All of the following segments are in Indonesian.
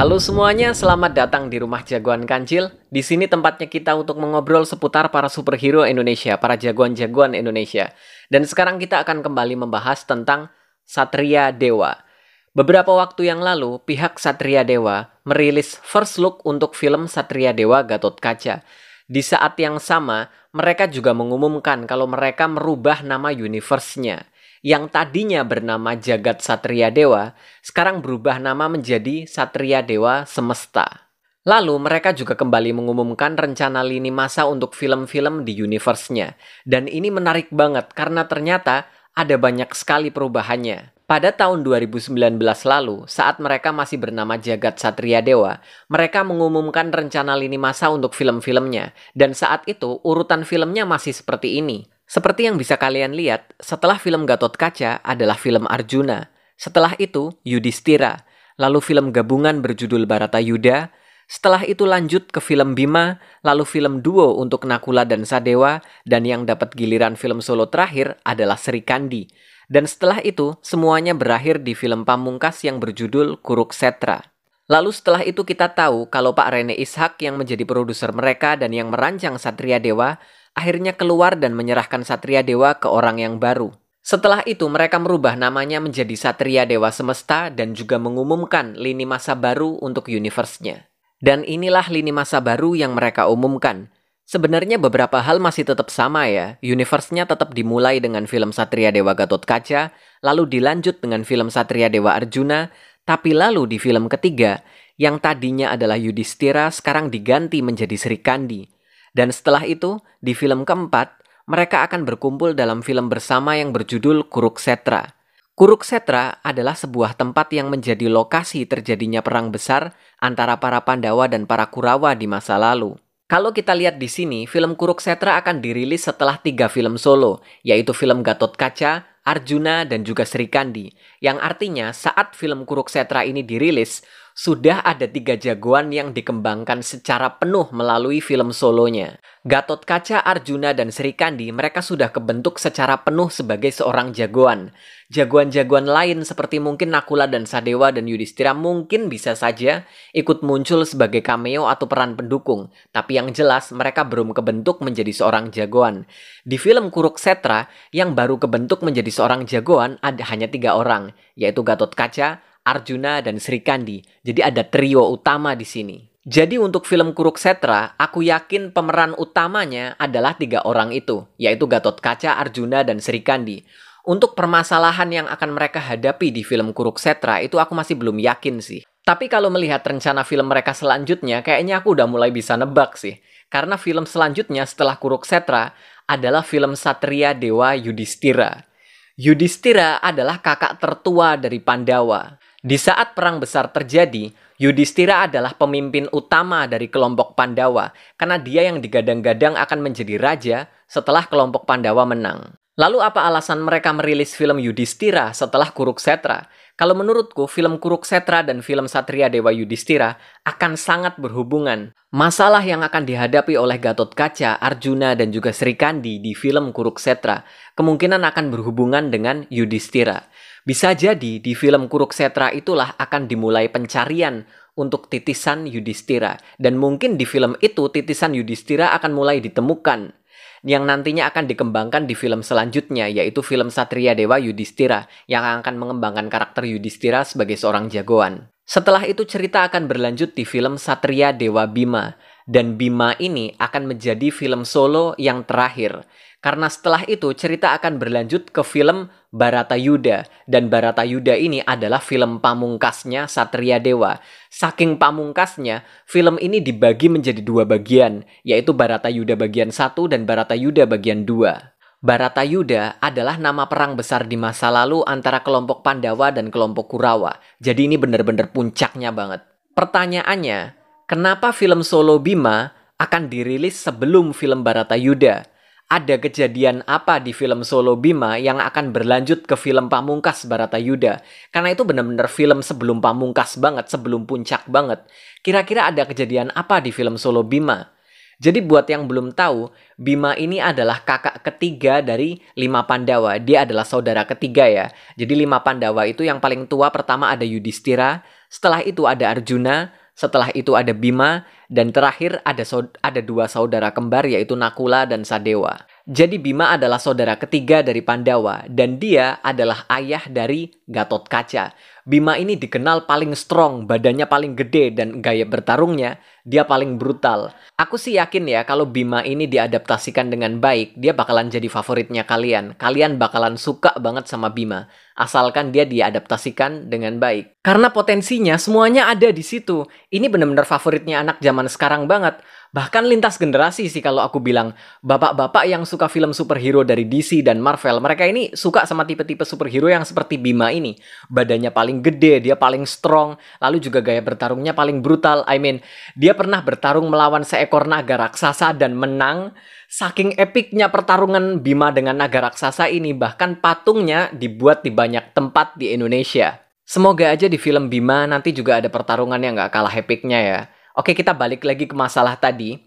Halo semuanya, selamat datang di Rumah Jagoan Kancil. Di sini tempatnya kita untuk mengobrol seputar para superhero Indonesia, para jagoan-jagoan Indonesia. Dan sekarang kita akan kembali membahas tentang Satria Dewa. Beberapa waktu yang lalu, pihak Satria Dewa merilis first look untuk film Satria Dewa Gathotkaca. Di saat yang sama, mereka juga mengumumkan kalau mereka merubah nama universe-nya. Yang tadinya bernama Jagat Satria Dewa, sekarang berubah nama menjadi Satria Dewa Semesta. Lalu mereka juga kembali mengumumkan rencana lini masa untuk film-film di universe-nya. Dan ini menarik banget karena ternyata ada banyak sekali perubahannya. Pada tahun 2019 lalu, saat mereka masih bernama Jagat Satria Dewa, mereka mengumumkan rencana lini masa untuk film-filmnya. Dan saat itu, urutan filmnya masih seperti ini. Seperti yang bisa kalian lihat, setelah film Gathotkaca adalah film Arjuna. Setelah itu, Yudhistira. Lalu film gabungan berjudul Bharatayuda. Setelah itu lanjut ke film Bima, lalu film duo untuk Nakula dan Sadewa, dan yang dapat giliran film solo terakhir adalah Sri Kandi. Dan setelah itu, semuanya berakhir di film pamungkas yang berjudul Kuruksetra. Lalu setelah itu kita tahu kalau Pak Rene Ishak yang menjadi produser mereka dan yang merancang Satria Dewa, akhirnya keluar dan menyerahkan Satria Dewa ke orang yang baru. Setelah itu mereka merubah namanya menjadi Satria Dewa Semesta dan juga mengumumkan lini masa baru untuk universe-nya. Dan inilah lini masa baru yang mereka umumkan. Sebenarnya beberapa hal masih tetap sama ya. Universe-nya tetap dimulai dengan film Satria Dewa Gathotkaca, lalu dilanjut dengan film Satria Dewa Arjuna, tapi lalu di film ketiga, yang tadinya adalah Yudhistira sekarang diganti menjadi Sri Kandi. Dan setelah itu, di film keempat, mereka akan berkumpul dalam film bersama yang berjudul Kuruksetra. Kuruksetra adalah sebuah tempat yang menjadi lokasi terjadinya perang besar antara para Pandawa dan para Kurawa di masa lalu. Kalau kita lihat di sini, film Kuruksetra akan dirilis setelah 3 film solo, yaitu film Gathotkaca, Arjuna, dan juga Sri Kandi. Yang artinya saat film Kuruksetra ini dirilis, sudah ada 3 jagoan yang dikembangkan secara penuh melalui film solonya. Gathotkaca, Arjuna, dan Sri Kandi mereka sudah kebentuk secara penuh sebagai seorang jagoan. Jagoan-jagoan lain seperti mungkin Nakula dan Sadewa dan Yudhistira mungkin bisa saja ikut muncul sebagai cameo atau peran pendukung. Tapi yang jelas mereka belum kebentuk menjadi seorang jagoan. Di film Kuruksetra yang baru kebentuk menjadi seorang jagoan ada hanya 3 orang, yaitu Gathotkaca, Arjuna, dan Sri Kandi. Jadi ada trio utama di sini. Jadi untuk film Kuruksetra, aku yakin pemeran utamanya adalah 3 orang itu, yaitu Gathotkaca, Arjuna, dan Sri Kandi. Untuk permasalahan yang akan mereka hadapi di film Kuruksetra, itu aku masih belum yakin sih. Tapi kalau melihat rencana film mereka selanjutnya, kayaknya aku udah mulai bisa nebak sih. Karena film selanjutnya setelah Kuruksetra adalah film Satria Dewa Yudhistira. Yudhistira adalah kakak tertua dari Pandawa. Di saat perang besar terjadi, Yudhistira adalah pemimpin utama dari kelompok Pandawa karena dia yang digadang-gadang akan menjadi raja setelah kelompok Pandawa menang. Lalu apa alasan mereka merilis film Yudhistira setelah Kuruksetra? Kalau menurutku, film Kuruksetra dan film Satria Dewa Yudhistira akan sangat berhubungan. Masalah yang akan dihadapi oleh Gathotkaca, Arjuna, dan juga Sri Kandi di film Kuruksetra kemungkinan akan berhubungan dengan Yudhistira. Bisa jadi di film Kuruksetra itulah akan dimulai pencarian untuk titisan Yudhistira. Dan mungkin di film itu titisan Yudhistira akan mulai ditemukan. Yang nantinya akan dikembangkan di film selanjutnya, yaitu film Satria Dewa Yudhistira, yang akan mengembangkan karakter Yudhistira sebagai seorang jagoan. Setelah itu cerita akan berlanjut di film Satria Dewa Bima. Dan Bima ini akan menjadi film solo yang terakhir. Karena setelah itu cerita akan berlanjut ke film Bharatayuda. Dan Bharatayuda ini adalah film pamungkasnya Satria Dewa. Saking pamungkasnya, film ini dibagi menjadi 2 bagian, yaitu Bharatayuda bagian 1 dan Bharatayuda bagian 2. Bharatayuda adalah nama perang besar di masa lalu antara kelompok Pandawa dan kelompok Kurawa. Jadi ini benar-benar puncaknya banget. Pertanyaannya, kenapa film solo Bima akan dirilis sebelum film Bharatayuda? Ada kejadian apa di film solo Bima yang akan berlanjut ke film pamungkas Bharatayuda? Karena itu benar-benar film sebelum pamungkas banget, sebelum puncak banget. Kira-kira ada kejadian apa di film solo Bima? Jadi buat yang belum tahu, Bima ini adalah kakak ketiga dari 5 Pandawa. Dia adalah saudara ketiga ya. Jadi 5 Pandawa itu yang paling tua pertama ada Yudhistira, setelah itu ada Arjuna, setelah itu ada Bima, dan terakhir ada 2 saudara kembar yaitu Nakula dan Sadewa. Jadi Bima adalah saudara ketiga dari Pandawa dan dia adalah ayah dari Gatotkaca. Bima ini dikenal paling strong, badannya paling gede dan gaya bertarungnya dia paling brutal. Aku sih yakin ya kalau Bima ini diadaptasikan dengan baik, dia bakalan jadi favoritnya kalian. Kalian bakalan suka banget sama Bima, asalkan dia diadaptasikan dengan baik. Karena potensinya semuanya ada di situ. Ini benar-benar favoritnya anak zaman sekarang banget. Bahkan lintas generasi sih kalau aku bilang. Bapak-bapak yang suka film superhero dari DC dan Marvel, mereka ini suka sama tipe-tipe superhero yang seperti Bima ini. Badannya paling gede, dia paling strong, lalu juga gaya bertarungnya paling brutal. Dia pernah bertarung melawan seekor naga raksasa dan menang. Saking epiknya pertarungan Bima dengan naga raksasa ini, bahkan patungnya dibuat di banyak tempat di Indonesia. Semoga aja di film Bima nanti juga ada pertarungan yang gak kalah epiknya ya. Oke, kita balik lagi ke masalah tadi.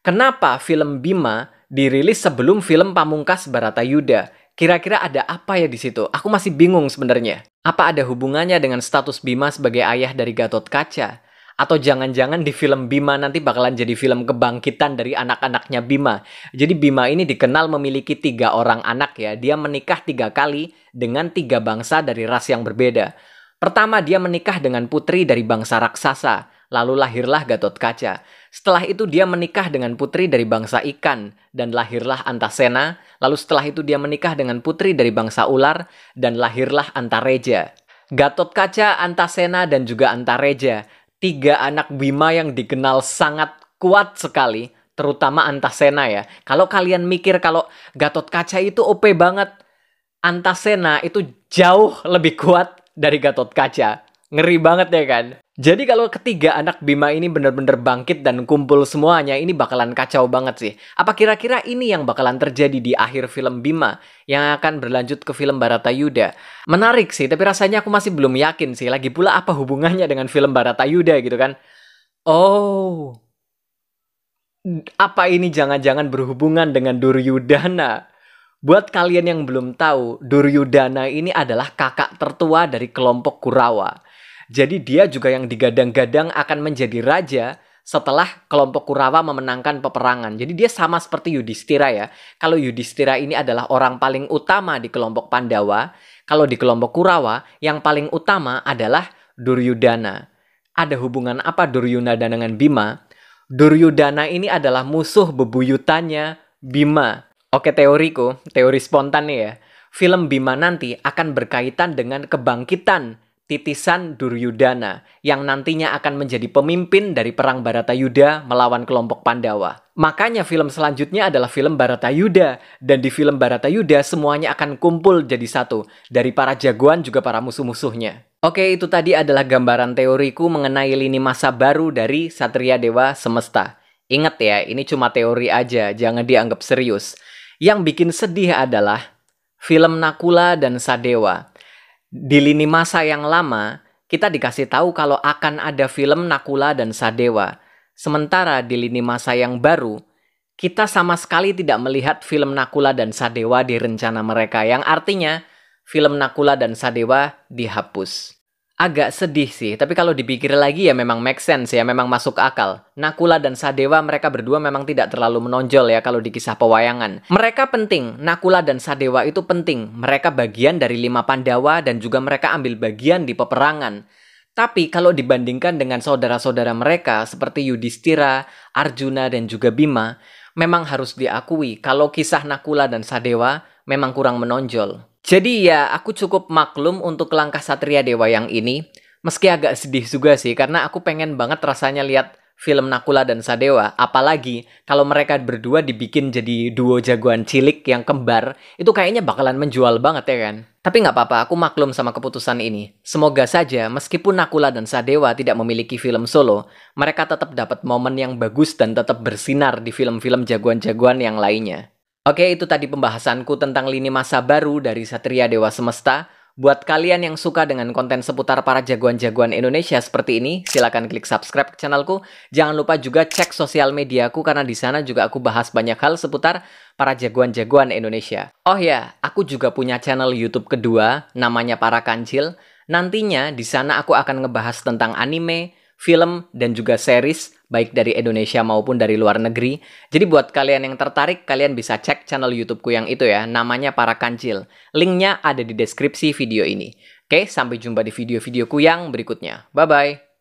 Kenapa film Bima dirilis sebelum film Pamungkas Bharatayuda? Kira-kira ada apa ya di situ? Aku masih bingung sebenarnya. Apa ada hubungannya dengan status Bima sebagai ayah dari Gatotkaca? Atau jangan-jangan di film Bima nanti bakalan jadi film kebangkitan dari anak-anaknya Bima. Jadi Bima ini dikenal memiliki 3 orang anak ya. Dia menikah 3 kali dengan 3 bangsa dari ras yang berbeda. Pertama, dia menikah dengan putri dari bangsa raksasa. Lalu lahirlah Gatotkaca. Setelah itu dia menikah dengan putri dari bangsa ikan. Dan lahirlah Antasena. Lalu setelah itu dia menikah dengan putri dari bangsa ular. Dan lahirlah Antareja. Gatotkaca, Antasena, dan juga Antareja. 3 anak Bima yang dikenal sangat kuat sekali. Terutama Antasena ya. Kalau kalian mikir kalau Gatotkaca itu OP banget, Antasena itu jauh lebih kuat dari Gatotkaca. Ngeri banget ya kan? Jadi kalau ketiga anak Bima ini benar-benar bangkit dan kumpul semuanya, ini bakalan kacau banget sih. Apa kira-kira ini yang bakalan terjadi di akhir film Bima yang akan berlanjut ke film Bharatayuda? Menarik sih, tapi rasanya aku masih belum yakin sih. Lagi pula apa hubungannya dengan film Bharatayuda gitu kan? Oh, apa ini jangan-jangan berhubungan dengan Duryudana? Buat kalian yang belum tahu, Duryudana ini adalah kakak tertua dari kelompok Kurawa. Jadi dia juga yang digadang-gadang akan menjadi raja setelah kelompok Kurawa memenangkan peperangan. Jadi dia sama seperti Yudhistira ya. Kalau Yudhistira ini adalah orang paling utama di kelompok Pandawa. Kalau di kelompok Kurawa, yang paling utama adalah Duryudana. Ada hubungan apa Duryudana dengan Bima? Duryudana ini adalah musuh bebuyutannya Bima. Oke, teoriku, teori spontan nih ya. Film Bima nanti akan berkaitan dengan kebangkitan titisan Duryudana yang nantinya akan menjadi pemimpin dari perang Bharatayuda melawan kelompok Pandawa. Makanya film selanjutnya adalah film Bharatayuda, dan di film Bharatayuda semuanya akan kumpul jadi satu, dari para jagoan juga para musuh-musuhnya. Oke, itu tadi adalah gambaran teoriku mengenai lini masa baru dari Satria Dewa Semesta. Ingat ya, ini cuma teori aja, jangan dianggap serius. Yang bikin sedih adalah film Nakula dan Sadewa. Di lini masa yang lama, kita dikasih tahu kalau akan ada film Nakula dan Sadewa. Sementara di lini masa yang baru, kita sama sekali tidak melihat film Nakula dan Sadewa di rencana mereka. Yang artinya, film Nakula dan Sadewa dihapus. Agak sedih sih, tapi kalau dipikir lagi ya memang make sense ya, memang masuk akal. Nakula dan Sadewa mereka berdua memang tidak terlalu menonjol ya kalau di kisah pewayangan. Mereka penting, Nakula dan Sadewa itu penting. Mereka bagian dari 5 Pandawa dan juga mereka ambil bagian di peperangan. Tapi kalau dibandingkan dengan saudara-saudara mereka seperti Yudhistira, Arjuna, dan juga Bima, memang harus diakui kalau kisah Nakula dan Sadewa memang kurang menonjol. Jadi ya, aku cukup maklum untuk langkah Satria Dewa yang ini. Meski agak sedih juga sih, karena aku pengen banget rasanya lihat film Nakula dan Sadewa. Apalagi kalau mereka berdua dibikin jadi duo jagoan cilik yang kembar, itu kayaknya bakalan menjual banget ya kan? Tapi nggak apa-apa, aku maklum sama keputusan ini. Semoga saja, meskipun Nakula dan Sadewa tidak memiliki film solo, mereka tetap dapat momen yang bagus dan tetap bersinar di film-film jagoan-jagoan yang lainnya. Oke, itu tadi pembahasanku tentang lini masa baru dari Satria Dewa Semesta. Buat kalian yang suka dengan konten seputar para jagoan-jagoan Indonesia seperti ini, silakan klik subscribe ke channelku. Jangan lupa juga cek sosial mediaku karena di sana juga aku bahas banyak hal seputar para jagoan-jagoan Indonesia. Oh ya, aku juga punya channel YouTube kedua, namanya Para Kancil. Nantinya di sana aku akan ngebahas tentang anime, film, dan juga series, baik dari Indonesia maupun dari luar negeri. Jadi buat kalian yang tertarik, kalian bisa cek channel YouTubeku yang itu ya, namanya Para Kancil. Linknya ada di deskripsi video ini. Oke, sampai jumpa di video-videoku yang berikutnya. Bye-bye.